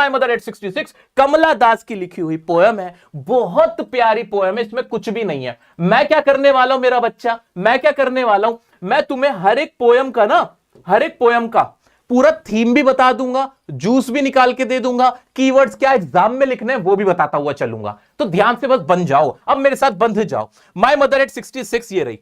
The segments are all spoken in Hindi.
माय मदर एट 66 कमला दास की लिखी हुई पोयम है, बहुत प्यारी पोयम है, इसमें कुछ भी नहीं है। मैं क्या करने वाला हूं मेरा बच्चा, मैं क्या करने वाला हूं, मैं तुम्हें हर एक पोयम का पूरा थीम भी बता दूंगा, जूस भी निकाल के दे दूंगा, कीवर्ड्स क्या एग्जाम में लिखने हैं वो भी बताता हुआ चलूंगा। तो ध्यान से बस बन जाओ, अब मेरे साथ बंध जाओ। माय मदर एट 66 ये रही।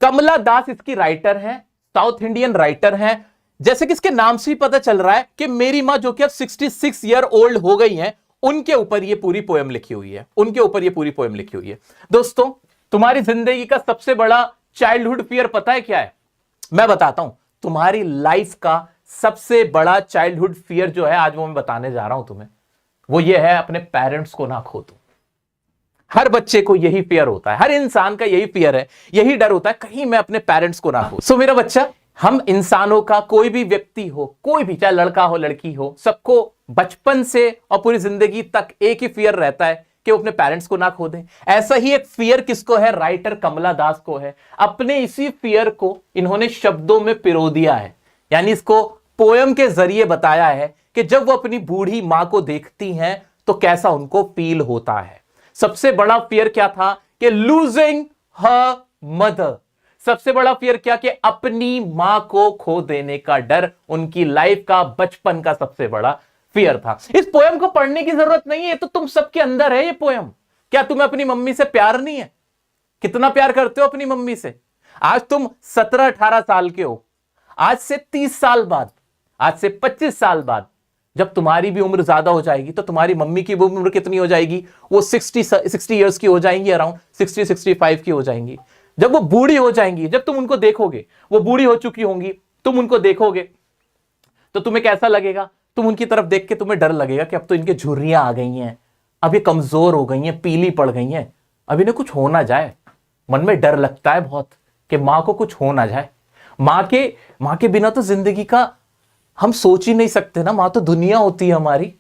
कमला दास इसकी राइटर है, साउथ इंडियन राइटर है। जैसे कि इसके नाम से ही पता चल रहा है कि मेरी मां जो कि अब 66 ईयर ओल्ड हो गई हैं, उनके ऊपर ये पूरी पोयम लिखी हुई है, उनके ऊपर ये पूरी पोयम लिखी हुई है। दोस्तों, तुम्हारी जिंदगी का सबसे बड़ा चाइल्डहुड फियर पता है क्या है? मैं बताता हूं। तुम्हारी लाइफ का सबसे बड़ा चाइल्डहुड फियर जो है, आज वो मैं बताने जा रहा हूं तुम्हें, वो ये है अपने पेरेंट्स को ना खो दो। हर बच्चे को यही फियर होता है, हर इंसान का यही फियर है, यही डर होता है कहीं मैं अपने पेरेंट्स को ना खो। सो मेरा बच्चा, हम इंसानों का, कोई भी व्यक्ति हो, कोई भी, चाहे लड़का हो लड़की हो, सबको बचपन से और पूरी जिंदगी तक एक ही फियर रहता है कि वो अपने पेरेंट्स को ना खो दें। ऐसा ही एक फियर किसको है? राइटर कमला दास को है। अपने इसी फियर को इन्होंने शब्दों में पिरो दिया है, यानी इसको पोयम के जरिए बताया है कि जब वो अपनी बूढ़ी मां को देखती हैं तो कैसा उनको फील होता है। सबसे बड़ा फियर क्या था? कि लूजिंग हर मदर। सबसे बड़ा फियर क्या? कि अपनी मां को खो देने का डर, उनकी लाइफ का, बचपन का सबसे बड़ा फियर था। इस पोयम को पढ़ने की जरूरत नहीं है, तो तुम सबके अंदर है ये पोयम। क्या तुम्हें अपनी मम्मी से प्यार नहीं है? कितना प्यार करते हो अपनी मम्मी से? आज तुम 17-18 साल के हो, आज से 30 साल बाद, आज से 25 साल बाद जब तुम्हारी भी उम्र ज्यादा हो जाएगी तो तुम्हारी मम्मी की भी उम्र कितनी हो जाएगी? वो 60 इयर्स की हो जाएंगी, अराउंड 60-65 की हो जाएंगी। जब वो बूढ़ी हो जाएंगी, जब तुम उनको देखोगे, वो बूढ़ी हो चुकी होंगी, तुम उनको देखोगे तो तुम्हें कैसा लगेगा? तुम उनकी तरफ देख के तुम्हें डर लगेगा कि अब तो इनके झुर्रियां आ गई हैं, अब ये कमजोर हो गई हैं, पीली पड़ गई हैं, अब इन्हें कुछ हो ना जाए। मन में डर लगता है बहुत कि मां को कुछ हो ना जाए। मां के बिना तो जिंदगी का हम सोच ही नहीं सकते ना। मां तो दुनिया होती है हमारी।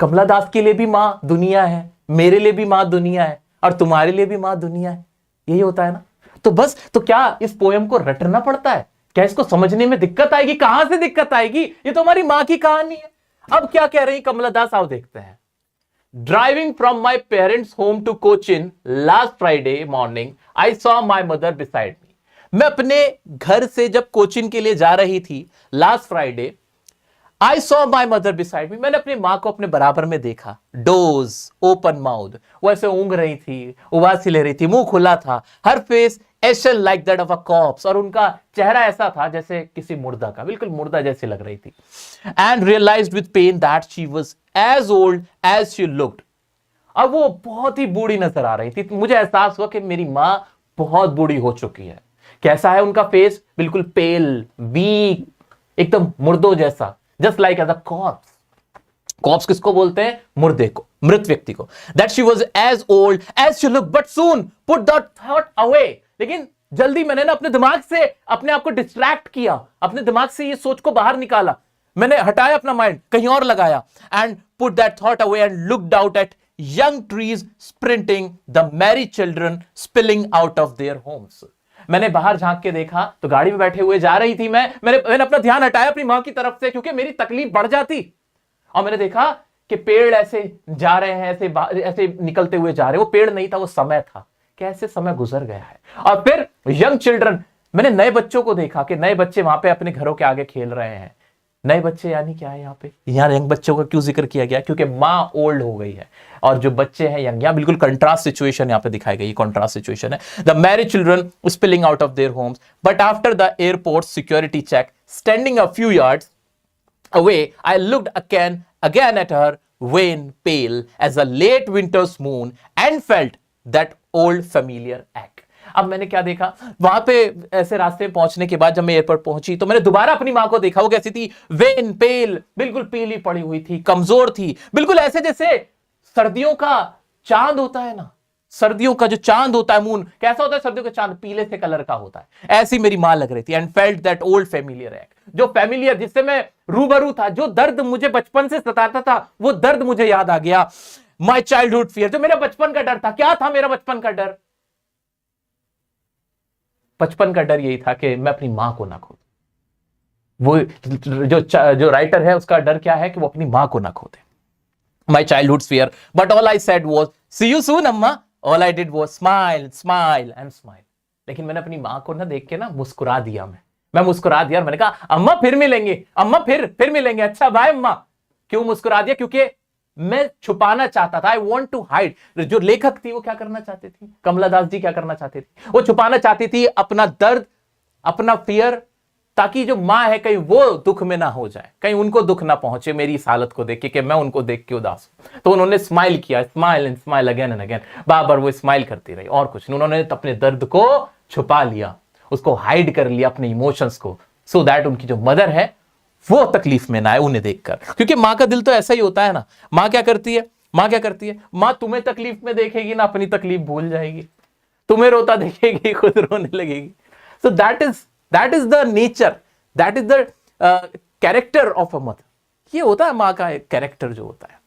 कमला दास के लिए भी मां दुनिया है, मेरे लिए भी मां दुनिया है, और तुम्हारे लिए भी मां दुनिया है। यही होता है ना। तो बस, तो क्या इस पोयम को रटना पड़ता है? क्या इसको समझने में दिक्कत आएगी? कहां से दिक्कत आएगी? ये तो हमारी मां की कहानी है। अब क्या कह रही कमला दास, आओ देखते हैं। Driving from my parents' home to Cochin last Friday morning I saw my mother beside me. मैं अपने घर से जब कोचिन के लिए जा रही थी last Friday, I saw my mother beside मी, मैंने अपनी मां को अपने बराबर में देखा। डोज ओपन माउथ, वो ऐसे ऊंघ रही थी, उबासी ले रही थी, मुंह खुला था, हर फेस एशन like that of a corpse, और उनका चेहरा ऐसा था जैसे किसी मुर्दा का, बिल्कुल मुर्दा जैसी लग रही थी। And realised with pain that she was as old as she looked. अब वो बहुत ही बूढ़ी नजर आ रही थी। मुझे एहसास हुआ कि मेरी मां बहुत बूढ़ी हो चुकी है। कैसा है उनका फेस? बिल्कुल पेल, वीक, एकदम मुर्दों जैसा, just like as a corpse. Corpse किसको बोलते हैं? मुर्दे को, मृत व्यक्ति को। That she was as old as she looked but soon put that thought away. लेकिन जल्दी मैंने ना अपने दिमाग से अपने आप को डिस्ट्रैक्ट किया, अपने दिमाग से ये सोच को बाहर निकाला, मैंने हटाया अपना माइंड, कहीं और लगाया। And put that thought away and looked out at young trees sprinting, the merry children spilling out of their homes. मैंने बाहर झांक के देखा तो गाड़ी में बैठे हुए जा रही थी मैंने अपना ध्यान हटाया अपनी मां की तरफ से, क्योंकि मेरी तकलीफ बढ़ जाती, और मैंने देखा कि पेड़ ऐसे जा रहे हैं, ऐसे निकलते हुए जा रहे हैं। वो पेड़ नहीं था, वो समय था। कैसे समय गुजर गया है। और फिर यंग चिल्ड्रन, मैंने नए बच्चों को देखा कि नए बच्चे वहां पे अपने घरों के आगे खेल रहे हैं। नए बच्चे यानी क्या है? यहाँ पे यंग बच्चों का क्यों जिक्र किया गया? क्योंकि मां ओल्ड हो गई है और जो बच्चे हैं यंग। यहाँ बिल्कुल कंट्रास्ट सिचुएशन यहाँ पे दिखाई गई, कंट्रास्ट सिचुएशन है। The married children spilling out of their homes but after the airport security check standing a few yards away, I looked again at her, wan, pale as a late winter's moon, and felt that old familiar ache. अब मैंने क्या देखा? वहां पे ऐसे रास्ते में पहुंचने के बाद जब मैं एयरपोर्ट पहुंची तो मैंने दोबारा अपनी मां को देखा। वो कैसी थी? वेन, पेल, बिल्कुल पीली पड़ी हुई थी, कमजोर थी, बिल्कुल ऐसे जैसे सर्दियों का चांद होता है ना, सर्दियों का जो चांद होता है, मून कैसा होता है? सर्दियों का चांद पीले से कलर का होता है, ऐसी मेरी मां लग रही थी। And felt that old familiar act, जो फैमिलियर, जिससे मैं रूबरू था, जो दर्द मुझे बचपन से सताता था, वो दर्द मुझे याद आ गया। माई चाइल्डहुड फियर, जो मेरा बचपन का डर था। क्या था मेरा बचपन का डर? बचपन का डर यही था कि मैं अपनी मां को ना खो दूं, वो जो राइटर है उसका डर क्या है कि वो अपनी मां को ना खो दे। My childhood fear, but all I said was, see you soon, अम्मा। All I did was smile, smile and smile। लेकिन मैंने अपनी माँ को ना देख के ना मुस्कुरा दिया। मैं मुस्कुरा दिया और मैंने कहा अम्मा फिर मिलेंगे, अम्मा फिर मिलेंगे, अच्छा बाय अम्मा। क्यों मुस्कुरा दिया? क्योंकि मैं छुपाना चाहता था। I want to hide. जो लेखक थी वो क्या करना चाहती थी, कमला दास जी क्या करना चाहती थी? वो छुपाना चाहती थी अपना दर्द, अपना फियर, ताकि जो मां है कहीं वो दुख में ना हो जाए, कहीं उनको दुख ना पहुंचे मेरी इस हालत को देख के कि मैं उनको देख के उदास हूं। तो उन्होंने स्माइल किया, smile and smile again and again, बार बार वो स्माइल करती रही और कुछ नहीं। उन्होंने अपने दर्द को छुपा लिया, उसको हाइड कर लिया, अपने इमोशंस को, सो दैट उनकी जो मदर है वो तकलीफ में ना आए उन्हें देखकर। क्योंकि मां का दिल तो ऐसा ही होता है ना। मां क्या करती है? मां तुम्हें तकलीफ में देखेगी ना, अपनी तकलीफ भूल जाएगी, तुम्हें रोता देखेगी खुद रोने लगेगी। So that is the nature, that is the character of a mother. ये होता है मां का एक कैरेक्टर जो होता है।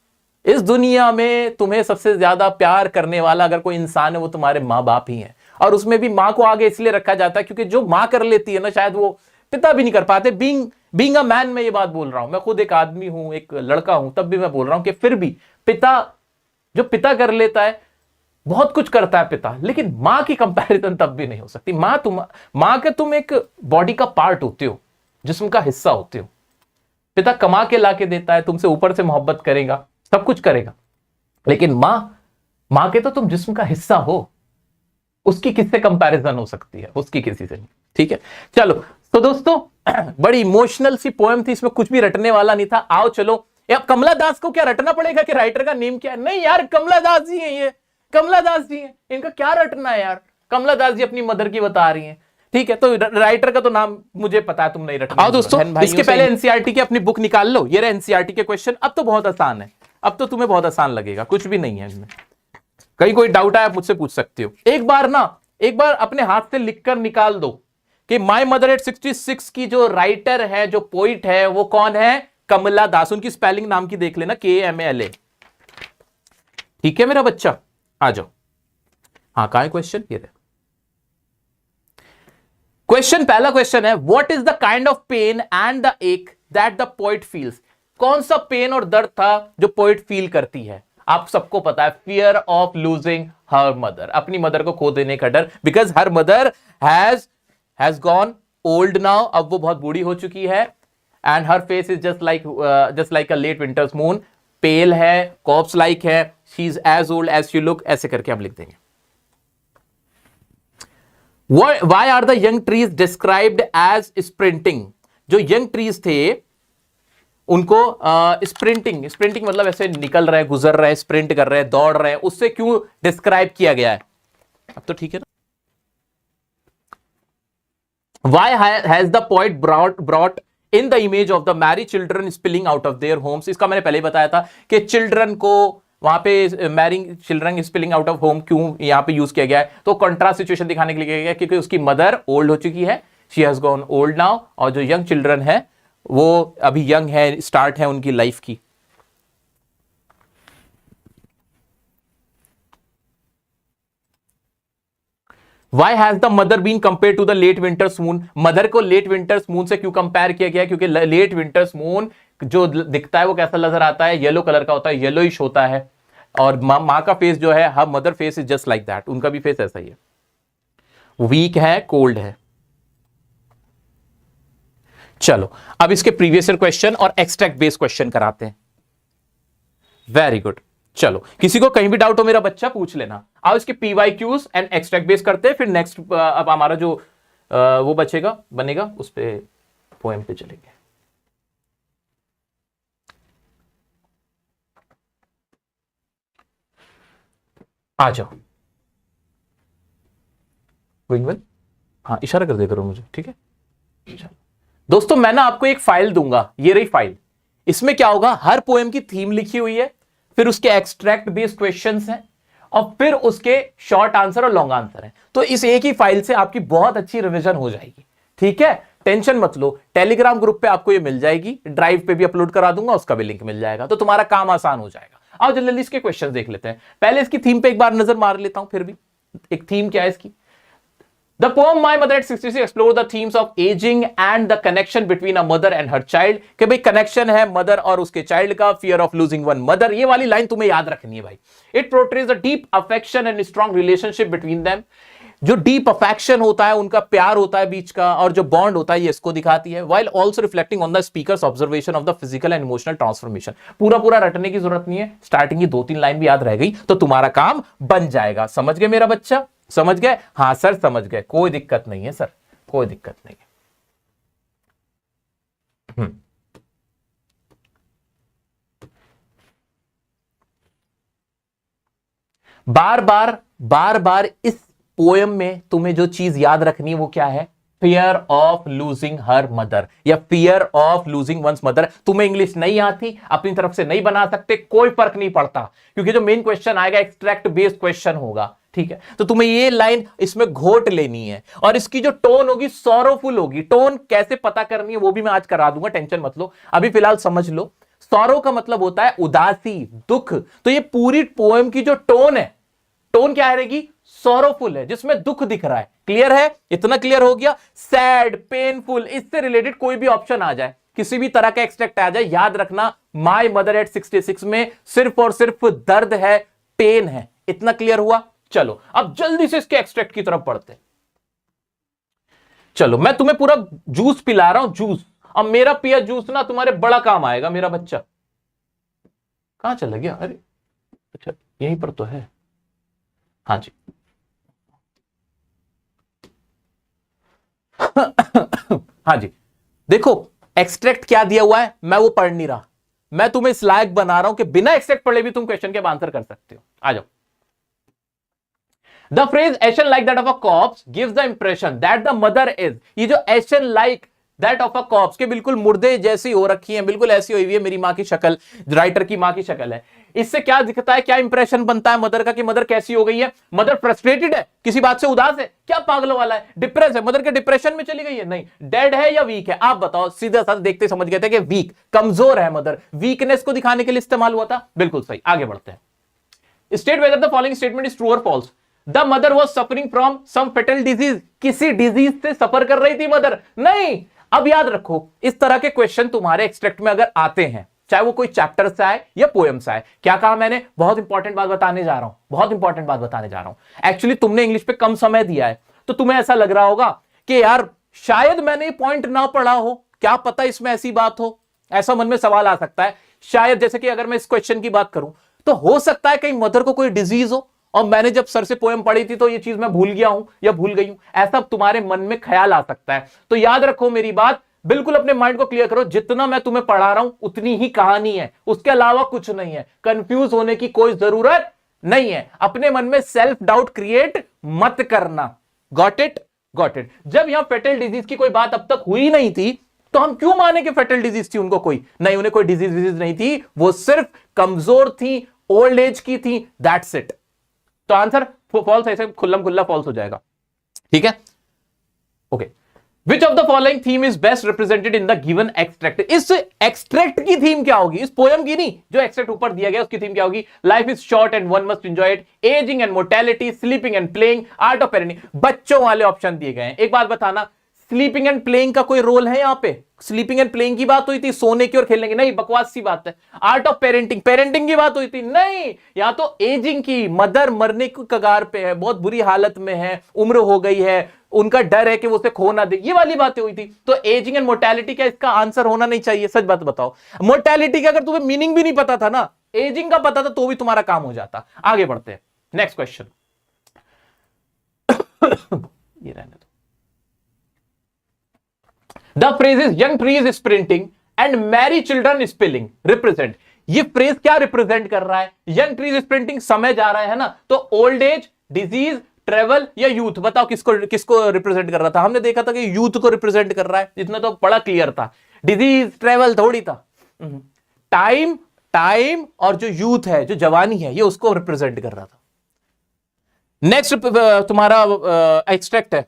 इस दुनिया में तुम्हें सबसे ज्यादा प्यार करने वाला अगर कोई इंसान है वो तुम्हारे माँ बाप ही है। और उसमें भी मां को आगे इसलिए रखा जाता है क्योंकि जो मां कर लेती है ना, शायद वो पिता भी नहीं कर पाते। बीइंग अ मैन मैं ये बात बोल रहा हूं, मैं खुद एक आदमी हूं, एक लड़का हूं, तब भी मैं बोल रहा हूं कि फिर भी जो पिता कर लेता है, बहुत कुछ करता है पिता, लेकिन मां की कंपैरिजन तब भी नहीं हो सकती। मां के तुम एक बॉडी का पार्ट होते हो, जिस्म का हिस्सा होते हो। पिता कमा के लाके देता है, तुमसे ऊपर से मोहब्बत करेगा, सब कुछ करेगा, लेकिन मां के तो तुम जिस्म का हिस्सा हो। उसकी किससे कंपैरिजन हो सकती है? उसकी किसी से नहीं। ठीक है, चलो। तो दोस्तों बड़ी इमोशनल सी पोएम थी, इसमें कुछ भी रटने वाला नहीं था। आओ चलो, अब कमला दास को क्या रटना पड़ेगा कि राइटर का नेम क्या है? नहीं यार, कमला दास जी है, ये कमला दास जी हैं, इनका क्या रटना है यार? कमला दास जी अपनी मदर की बता रही हैं। ठीक है, तो राइटर का तो नाम मुझे पता है, तुम नहीं रटना। आओ दोस्तों, इसके पहले एनसीईआरटी की अपनी बुक निकाल लो। ये रहे एनसीईआरटी के क्वेश्चन। अब तो बहुत आसान है, अब तो तुम्हें बहुत आसान लगेगा, कुछ भी नहीं है इसमें। कहीं कोई डाउट है आप मुझसे पूछ सकते हो। एक बार अपने हाथ से लिखकर निकाल दो कि माय मदर एट 66 की जो राइटर है, जो पोइट है, वो कौन है? कमला दास। उनकी स्पेलिंग नाम की देख लेना, KMALA। ठीक है मेरा बच्चा, आ जाओ। हाँ, कहां है क्वेश्चन? ये क्वेश्चन, पहला क्वेश्चन है, what is the kind of pain and the एक दैट द पोइट फील्स? कौन सा पेन और दर्द था जो पोइट फील करती है? आप सबको पता है, fear of losing her mother, अपनी मदर को खो देने का डर। Because her mother has gone old now, अब वो बहुत बूढ़ी हो चुकी है। And her face is just like a late winter's moon, pale है, कॉप्स लाइक है, she is as old as you look, ऐसे करके हम लिख देंगे। Why are the young trees described as sprinting? जो यंग ट्रीज थे उनको स्प्रिंटिंग मतलब ऐसे निकल रहे, गुजर रहे, स्प्रिंट कर रहे, दौड़ रहे, उससे क्यों डिस्क्राइब किया गया है? अब तो ठीक है ना। Why has the poet brought in the image of the married children spilling out of their homes? इसका मैंने पहले ही बताया था कि चिल्ड्रन को वहां पे marrying children spilling out of home क्यों यहां पे यूज किया गया है? तो कंट्रास्ट सिचुएशन दिखाने के लिए किया गया क्योंकि उसकी मदर ओल्ड हो चुकी है, she has gone old now, और जो यंग चिल्ड्रन है वो अभी यंग है, स्टार्ट है उनकी लाइफ की। Why has the mother been compared to the late winter's moon? Mother को लेट विंटर्स मून से क्यों कंपेयर किया गया? क्योंकि लेट विंटर्स मून जो दिखता है वो कैसा नजर आता है? येलो कलर का होता है, येलोइश होता है। और मां का फेस जो है, her mother face is just like that, उनका भी फेस ऐसा ही है, वीक है, कोल्ड है। चलो अब इसके प्रीवियस ईयर क्वेश्चन और एक्सट्रैक्ट बेस्ड क्वेश्चन कराते हैं। Very good. चलो, किसी को कहीं भी डाउट हो मेरा बच्चा पूछ लेना। आओ इसके PYQs एंड एक्सट्रैक्ट बेस करते हैं, फिर नेक्स्ट अब हमारा जो वो बनेगा उस पे पोएम पे चलेंगे। आ जाओ। Going well? हाँ, इशारा कर दे करो मुझे, ठीक है। दोस्तों मैं ना आपको एक फाइल दूंगा, ये रही फाइल। इसमें क्या होगा, हर पोएम की थीम लिखी हुई है, फिर उसके एक्सट्रैक्ट बेस्ड क्वेश्चंस हैं, और फिर उसके शॉर्ट आंसर और लॉन्ग आंसर हैं। तो इस एक ही फाइल से आपकी बहुत अच्छी रिवीजन हो जाएगी, ठीक है। टेंशन मत लो, टेलीग्राम ग्रुप पे आपको ये मिल जाएगी, ड्राइव पे भी अपलोड करा दूंगा, उसका भी लिंक मिल जाएगा, तो तुम्हारा काम आसान हो जाएगा। आओ जल्दी इसके क्वेश्चन देख लेते हैं। पहले इसकी थीम पे एक बार नजर मार लेता हूं, फिर भी एक थीम क्या है इसकी। The poem My Mother at 66 explores the themes of aging and the connection between a mother and her child. कि भाई कनेक्शन है मदर और उसके चाइल्ड का, fear of losing one mother. ये वाली लाइन तुम्हें याद रखनी है भाई. It portrays a deep affection and strong relationship between them. जो डीप अफेक्शन होता है, उनका प्यार होता है बीच का, और जो बॉन्ड होता है ये इसको दिखाती है. while also reflecting on the speaker's observation of the physical and emotional transformation. पूरा पूरा रटने की जरूरत नहीं है, स्टार्टिंग की 2-3 लाइन भी याद रह गई तो तुम्हारा काम बन जाएगा. समझ गए मेरा बच्चा? समझ गए? हाँ सर समझ गए, कोई दिक्कत नहीं है सर, कोई दिक्कत नहीं है. बार बार इस पोयम में तुम्हें जो चीज याद रखनी है वो क्या है? Fear of losing her mother या fear of losing once mother. तुम्हें इंग्लिश नहीं आती, अपनी तरफ से नहीं बना सकते, कोई फर्क नहीं पड़ता, क्योंकि जो मेन क्वेश्चन आएगा एक्सट्रैक्ट बेस्ड क्वेश्चन होगा. ठीक है, तो तुम्हें ये लाइन इसमें घोट लेनी है, और इसकी जो टोन होगी सॉरोफुल होगी. टोन कैसे पता करनी है वो भी मैं आज करा दूंगा, टेंशन मत लो. अभी फिलहाल समझ लो, सॉरो का मतलब होता है उदासी, दुख. तो ये पूरी पोएम की जो टोन है, टोन क्या रहेगी? सॉरोफुल है, जिसमें दुख दिख रहा है. क्लियर है? इतना क्लियर हो गया? सैड, पेनफुल, इससे रिलेटेड कोई भी ऑप्शन आ जाए, किसी भी तरह का एक्सट्रैक्ट आ जाए, याद रखना माय मदर एट 66 में सिर्फ और सिर्फ दर्द है, पेन है. इतना क्लियर हुआ? चलो अब जल्दी से इसके एक्सट्रैक्ट की तरफ बढ़ते. चलो मैं तुम्हें पूरा जूस पिला रहा हूं, जूस. अब मेरा पिया जूस ना तुम्हारे बड़ा काम आएगा. मेरा बच्चा कहां चला गया? अरे अच्छा यहीं पर तो है. हाँ जी. हाँ जी, देखो एक्सट्रैक्ट क्या दिया हुआ है, मैं वो पढ़ नहीं रहा, मैं तुम्हें इस लायक बना रहा हूं कि बिना एक्सट्रैक्ट पढ़े भी तुम क्वेश्चन के आंसर कर सकते हो. आ जाओ. The phrase Asian like that of a corpse gives the impression that the mother is. ये जो Asian like that of a corpse के बिल्कुल मुर्दे जैसी हो रखी है, बिल्कुल ऐसी हुई है मेरी माँ की शक्ल, राइटर की माँ की शक्ल है. इससे क्या दिखता है, क्या इंप्रेशन बनता है मदर का कि मदर कैसी हो गई है? मदर फ्रस्ट्रेटेड है, किसी बात से उदास है, क्या पागलों वाला है, डिप्रेस है, मदर के डिप्रेशन में चली गई है? नहीं. डेड है या वीक है? आप बताओ. सीधा साधा देखते समझ गए थे कि वीक, कमजोर है मदर. वीकनेस को दिखाने के लिए इस्तेमाल हुआ था. बिल्कुल सही. आगे बढ़ते हैं. State whether the following statement is true और false. The mother was suffering from some fatal disease. किसी डिजीज से सफर कर रही थी मदर? नहीं. अब याद रखो, इस तरह के क्वेश्चन तुम्हारे एक्सट्रैक्ट में अगर आते हैं, चाहे वो कोई चैप्टर से आए या पोएम से आए, क्या कहा मैंने? बहुत इंपॉर्टेंट बात बताने जा रहा हूं, बहुत इंपॉर्टेंट बात बताने जा रहा हूं. एक्चुअली तुमने इंग्लिश पे कम समय दिया है, तो तुम्हें ऐसा लग रहा होगा कि यार शायद मैंने पॉइंट ना पढ़ा हो, क्या पता इसमें ऐसी बात हो. ऐसा मन में सवाल आ सकता है. शायद जैसे कि अगर मैं इस क्वेश्चन की बात करूं, तो हो सकता है कहीं मदर को कोई डिजीज हो, और मैंने जब सर से पोएम पढ़ी थी तो ये चीज मैं भूल गया हूं या भूल गई हूं. ऐसा तुम्हारे मन में ख्याल आ सकता है. तो याद रखो मेरी बात, बिल्कुल अपने माइंड को क्लियर करो. जितना मैं तुम्हें पढ़ा रहा हूं उतनी ही कहानी है, उसके अलावा कुछ नहीं है. कंफ्यूज होने की कोई जरूरत नहीं है. अपने मन में सेल्फ डाउट क्रिएट मत करना. Got it? Got it. जब यहां फेटल डिजीज की कोई बात अब तक हुई नहीं थी, तो हम क्यों माने कि फेटल डिजीज थी उनको? कोई नहीं, उन्हें कोई डिजीज नहीं थी, वो सिर्फ कमजोर थी, ओल्ड एज की थी. That's it. तो आंसर फॉल्स, ऐसे खुल्लम खुल्ला फॉल्स हो जाएगा. ठीक है, okay. Which of the following theme is best represented in the given extract? इस एक्सट्रैक्ट की थीम क्या होगी? इस पोएम की नहीं, जो एक्सट्रैक्ट ऊपर दिया गया उसकी थीम क्या होगी? Life is short and one must enjoy it, ageing and mortality, sleeping and playing, art of parenting. बच्चों वाले ऑप्शन दिए गए हैं. एक बात बताना, स्लीपिंग एंड प्लेइंग का कोई रोल है यहां पे? स्लीपिंग एंड प्लेइंग की बात हुई थी, सोने की और खेलने की? नहीं, बकवास सी बात है. आर्ट ऑफ पेरेंटिंग, पेरेंटिंग की बात हुई थी? नहीं. यहां तो एजिंग की, मदर मरने की कगार पे है, बहुत बुरी हालत में है, उम्र हो गई है, उनका डर है कि वो उसे खो ना दे, ये वाली बातें हुई थी. तो एजिंग एंड मोर्टेलिटी क्या इसका आंसर होना नहीं चाहिए? सच बात बताओ. मोर्टेलिटी का अगर तुम्हें मीनिंग भी नहीं पता था ना, एजिंग का पता था, तो भी तुम्हारा काम हो जाता. आगे बढ़ते हैं. Next question. ये रहने दो. The phrases young trees sprinting and merry children spilling represent. ये फ्रेज क्या रिप्रेजेंट कर रहा है? यंग ट्रीज स्प्रिंटिंग, समय जा रहा है ना, तो ओल्ड एज, डिजीज, ट्रेवल या यूथ? बताओ किसको किसको रिप्रेजेंट कर रहा था? हमने देखा था कि यूथ को रिप्रेजेंट कर रहा है, इतना तो बड़ा क्लियर था. डिजीज ट्रेवल थोड़ी था. टाइम, टाइम और जो यूथ है, जो जवानी है, ये उसको रिप्रेजेंट कर रहा था. नेक्स्ट तुम्हारा एक्सट्रैक्ट है,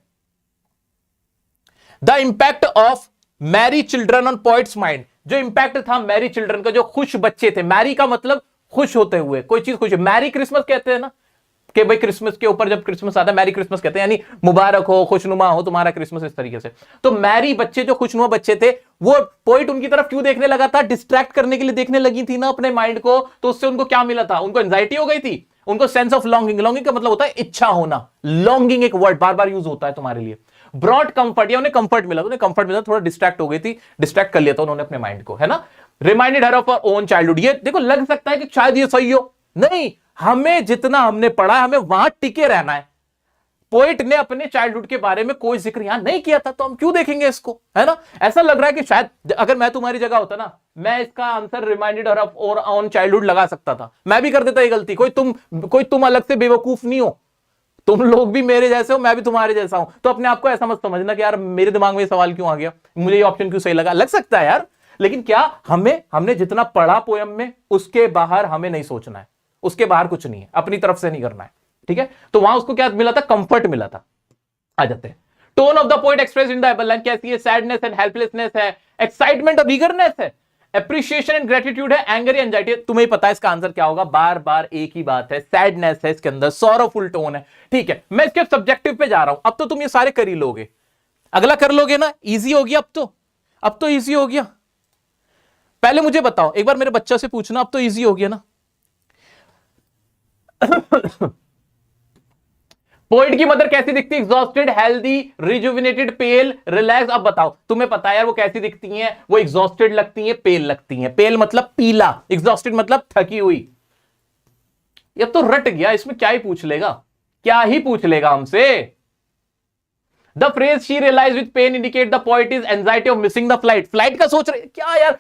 the impact of Mary children on poets mind. जो इंपैक्ट था मैरी चिल्ड्रन का, जो खुश बच्चे थे, मैरी का मतलब खुश होते हुए, कोई चीज खुश. मैरी क्रिसमस कहते हैं ना, कि भाई क्रिसमस के ऊपर जब क्रिसमस आता है मैरी क्रिसमस कहते हैं, यानी मुबारक हो, खुशनुमा हो तुम्हारा क्रिसमस, इस तरीके से। तो मैरी बच्चे जो खुशनुमा बच्चे थे, वो पोइट उनकी तरफ क्यों देखने लगा था? डिस्ट्रैक्ट करने के लिए देखने लगी थी ना अपने माइंड को, तो उससे उनको क्या मिला था? उनको एंजाइटी हो गई थी, उनको सेंस ऑफ लॉन्गिंग, लॉन्गिंग का मतलब होता है इच्छा होना, लॉन्गिंग एक वर्ड बार बार यूज होता है तुम्हारे लिए। ब्रॉड कंफर्ट, या उन्हें कंफर्ट मिला, उन्हें कंफर्ट मिला, थोड़ा डिस्ट्रैक्ट हो गई थी, डिस्ट्रैक्ट कर लिया था उन्होंने अपने माइंड को, है ना। Reminded her of her own childhood, ये देखो लग सकता है कि शायद ये सही हो, नहीं, हमें जितना हमने पढ़ा हमें वहां टिके रहना है। पोइट ने अपने चाइल्डहुड के बारे में कोई जिक्र यहां नहीं किया था, तो हम क्यों देखेंगे इसको, है ना। ऐसा लग रहा है कि शायद अगर मैं तुम्हारी जगह होता ना, मैं इसका answer reminded her of own childhood लगा सकता था, मैं भी कर देता ये गलती। कोई तुम अलग से बेवकूफ नहीं हो, तुम लोग भी मेरे जैसे हो, मैं भी तुम्हारे जैसा हूं, तो अपने आप को ऐसा मत समझना कि यार मेरे दिमाग में ये सवाल क्यों आ गया, मुझे ये ऑप्शन क्यों सही लगा। लग सकता है यार, लेकिन क्या हमने जितना पढ़ा पोयम में, उसके बाहर हमें नहीं सोचना है, उसके बाहर कुछ नहीं है, अपनी तरफ से नहीं करना है, ठीक है। तो वहां उसको क्या मिला था? कंफर्ट मिला था। आ जाते हैं, tone of the poet express in the able line कैसी है? सैडनेस एंड हेल्पलेसनेस है, एक्साइटमेंट और ईगरनेस है, एप्रिशिएशन एंड ग्रेटिट्यूड है, एंगर एंड एंजाइटी। तुम्हें पता है इसका आंसर क्या होगा, बार बार एक ही बात है, सैडनेस है इसके अंदर, सॉरोफुल टोन है, ठीक है। मैं इसके सब्जेक्टिव पे जा रहा हूं, अब तो तुम ये सारे कर ही लोगे, अगला कर लोगे ना, इजी हो गया अब तो इजी हो गया। पहले मुझे बताओ, एक बार मेरे बच्चा से पूछना, अब तो इजी हो गया ना। पोइट की मदर कैसी दिखती है? एग्जॉस्टेड, हेल्दी, रिजुविनेटेड, पेल, रिलैक्स। अब बताओ, तुम्हें पता है यार वो कैसी दिखती हैं? वो एग्जॉस्टेड लगती हैं, पेल लगती हैं। पेल मतलब पीला, एग्जॉस्टेड मतलब थकी हुई। ये तो रट गया, इसमें क्या ही पूछ लेगा, क्या ही पूछ लेगा हमसे। The phrase she realise with pain indicate the poet is anxiety of missing the flight. Flight का सोच रहे क्या यार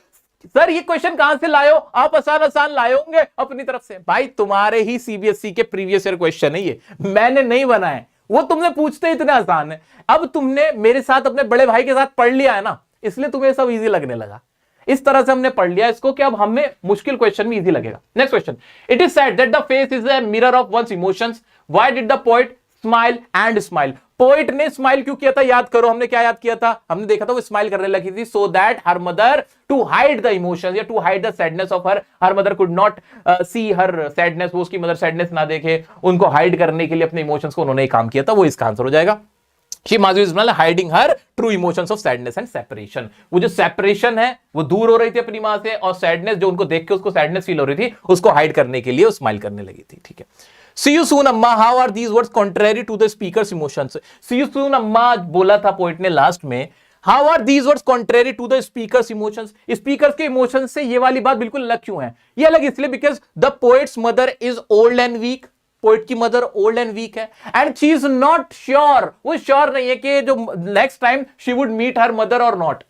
सर, ये क्वेश्चन कहां से लाए हो आप? आसान लाए होंगे अपनी तरफ से। भाई तुम्हारे ही सीबीएसई के प्रीवियस ईयर क्वेश्चन है ये, मैंने नहीं बनाए, वो तुमने पूछते इतने आसान है। अब तुमने मेरे साथ अपने बड़े भाई के साथ पढ़ लिया है ना, इसलिए तुम्हें सब इजी लगने लगा। इस तरह से हमने पढ़ लिया इसको कि अब हमें मुश्किल क्वेश्चन भी इजी लगेगा। Next question, it is said that the face is a mirror of one's emotions, why did the poet smile and smile? Poet ने स्माइल क्यों किया था? याद करो, हमने क्या याद किया था? हमने देखा था वो स्माइल करने लगी थी so that her mother to hide the emotions या to hide the sadness of her mother could not see her sadness, वो उसकी मदर सैडनेस ना देखे, उनको हाइड करने के लिए अपने इमोशंस को उन्होंने काम किया था, वो इसका आंसर हो जाएगा। She Madhuri Ismail hiding her true emotions of sadness and separation. वो जो सेपरेशन है वो दूर हो रही थी अपनी मां से, और सैडनेस जो उनको देख के उसको सैडनेस फील हो रही थी, उसको हाइड करने के लिए वो स्माइल करने लगी थी, ठीक है। See you soon अम्मा, how are these words contrary to the speaker's emotions? See you soon अम्मा बोला था पोइट ने लास्ट में, how are these words contrary to the speaker's emotions? Speaker के इमोशंस से ये वाली बात बिल्कुल अलग क्यों है? ये अलग इसलिए because the poet's mother is old and weak, poet की मदर ओल्ड एंड वीक है, and she is not sure, वो श्योर नहीं है कि जो next time she would meet her mother और नॉट,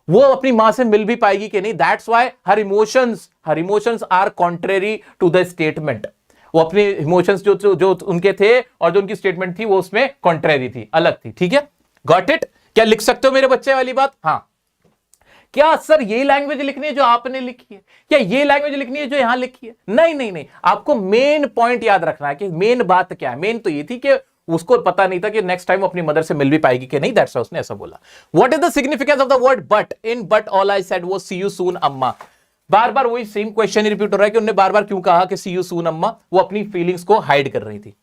वो अपनी मां से मिल भी पाएगी कि नहीं। That's why her emotions are contrary to the statement. वो अपने इमोशंस जो उनके थे और जो उनकी स्टेटमेंट थी वो उसमें कॉन्ट्रेरी थी, अलग थी, ठीक है। Got it? क्या लिख सकते हो मेरे बच्चे वाली बात? हाँ। क्या सर ये लैंग्वेज लिखनी है जो आपने लिखी है, क्या ये लैंग्वेज लिखनी है जो यहां लिखी है? नहीं नहीं नहीं, आपको मेन पॉइंट याद रखना है कि मेन बात क्या है। मेन तो ये थी कि उसको पता नहीं था कि नेक्स्ट टाइम अपनी मदर से मिल भी पाएगी कि नहीं, दैट्स व्हाई उसने ऐसा बोला। What is the significance of the word but? In but all I said was see you soon Amma. बार बार वही सेम क्वेश्चन रिपीट हो रहा है कि उन्होंने बार बार क्यों कहा कि सी यू सून अम्मा? वो अपनी फीलिंग्स को हाइड कर रही थी।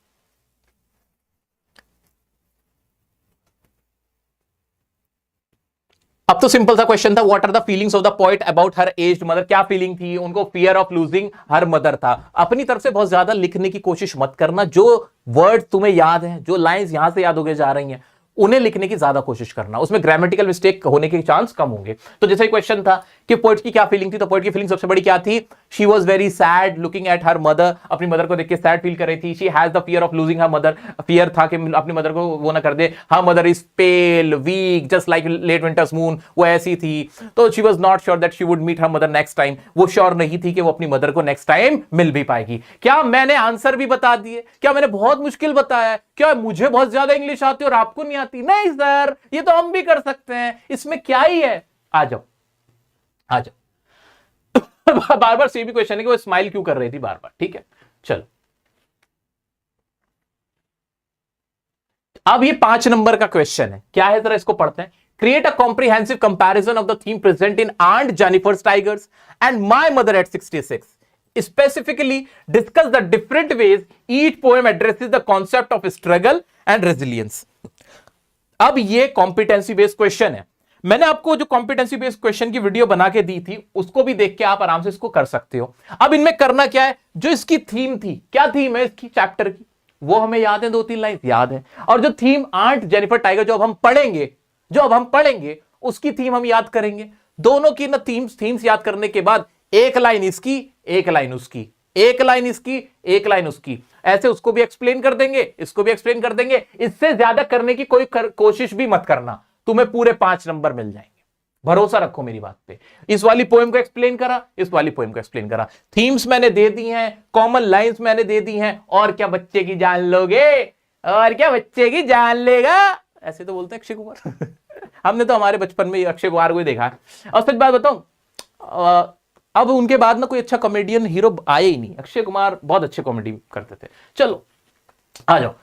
अब तो सिंपल सा क्वेश्चन था, what are the feelings of the poet about her aged mother? क्या फीलिंग थी उनको? Fear of losing her mother था। अपनी तरफ से बहुत ज्यादा लिखने की कोशिश मत करना, जो वर्ड तुम्हें याद है, जो लाइंस यहां से याद होके जा रही हैं, उन्हें लिखने की ज्यादा कोशिश करना, उसमें ग्रामेटिकल मिस्टेक होने के चांस कम होंगे। तो जैसे क्वेश्चन था कि पोएट की क्या फीलिंग थी, तो पोएट की फीलिंग सबसे बड़ी क्या थी? She was very sad looking at her mother, अपनी मदर को देख के सैड फील कर रही थी। She has the fear of losing her mother, fear था कि अपनी मदर को वो ना कर दे। Her mother is pale weak just like late winter's moon, वो ऐसी थी। तो she was not sure that she would meet her mother next time, वो श्योर नहीं थी कि वो अपनी मदर को नेक्स्ट टाइम मिल भी पाएगी। क्या मैंने आंसर भी बता दिए? क्या मैंने बहुत मुश्किल बताया? क्या मुझे बहुत ज्यादा इंग्लिश आती और आपको नहीं आती? नहीं सर, ये तो हम भी कर सकते हैं, इसमें क्या ही है। आ जाओ आ जाओ। बार बार सेम ही क्वेश्चन है कि वो स्माइल क्यों कर रही थी बार बार, ठीक है। चलो अब ये 5 नंबर का क्वेश्चन है, क्या है जरा इसको पढ़ते हैं। Create a comprehensive comparison of the theme present in Aunt Jennifer's tigers and my mother at 66। specifically discuss the different ways each poem addresses the concept of struggle and resilience. अब ये कॉम्पिटेंसी बेस्ड क्वेश्चन है। मैंने आपको जो कॉम्पिटेंसी बेस्ड क्वेश्चन की वीडियो बना के दी थी, उसको भी देख के आप आराम से इसको कर सकते हो। अब इनमें करना क्या है, जो इसकी थीम थी, क्या थीम है इसकी चैप्टर की, वो हमें याद है, 2-3 लाइन याद है। और जो थीम आंट जेनिफर टाइगर जो अब हम पढ़ेंगे उसकी थीम हम याद करेंगे। दोनों की ना थीम्स याद करने के बाद एक लाइन इसकी, एक लाइन उसकी, एक लाइन इसकी, एक लाइन उसकी, ऐसे उसको भी एक्सप्लेन कर देंगे, इसको भी एक्सप्लेन कर देंगे। इससे ज्यादा करने की कोई कोशिश भी मत करना, तुम्हें पूरे 5 नंबर मिल जाएंगे, भरोसा रखो मेरी बात पे। इस वाली पोएम को एक्सप्लेन करा, इस वाली पोएम को एक्सप्लेन करा, थीम्स मैंने दे दी हैं, कॉमन लाइंस मैंने दे दी हैं। और क्या बच्चे की जान लोगे, और क्या बच्चे की जान लेगा, ऐसे तो बोलते हैं अक्षय कुमार। हमने तो हमारे बचपन में अक्षय कुमार को ही देखा है। और सच बात बताऊं, अब उनके बाद ना कोई अच्छा कॉमेडियन हीरो आए ही नहीं। अक्षय कुमार बहुत अच्छे कॉमेडी करते थे। चलो आ जाओ।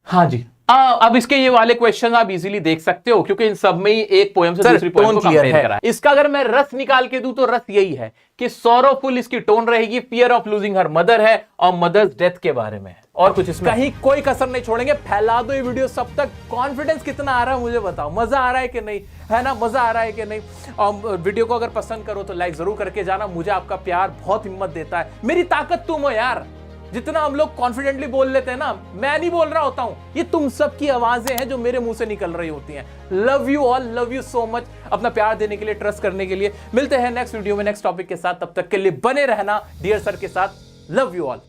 हाँ जी, अब इसके ये वाले क्वेश्चन आप इजीली देख सकते हो, क्योंकि इन सब में ही एक पोएम से दूसरी पोएम को कंपेयर करा है। इसका अगर मैं रस निकाल के दूं तो रस यही है कि सॉरोफुल इसकी टोन रहेगी, fear of losing her mother है, और मदर्स डेथ के बारे में है, और कुछ इसमें कहीं कोई कसर नहीं छोड़ेंगे। फैला दो ये वीडियो सब तक। कॉन्फिडेंस कितना आ रहा है मुझे बताओ, मजा आ रहा है कि नहीं, है ना, मजा आ रहा है कि नहीं। और वीडियो को अगर पसंद करो तो लाइक जरूर करके जाना, मुझे आपका प्यार बहुत हिम्मत देता है। मेरी ताकत तुम हो यार, जितना हम लोग कॉन्फिडेंटली बोल लेते हैं ना, मैं नहीं बोल रहा होता हूं, ये तुम सब की आवाजें हैं जो मेरे मुंह से निकल रही होती हैं। Love you all, love you so much, अपना प्यार देने के लिए, ट्रस्ट करने के लिए। मिलते हैं नेक्स्ट वीडियो में नेक्स्ट टॉपिक के साथ, तब तक के लिए बने रहना डियर सर के साथ। Love you all.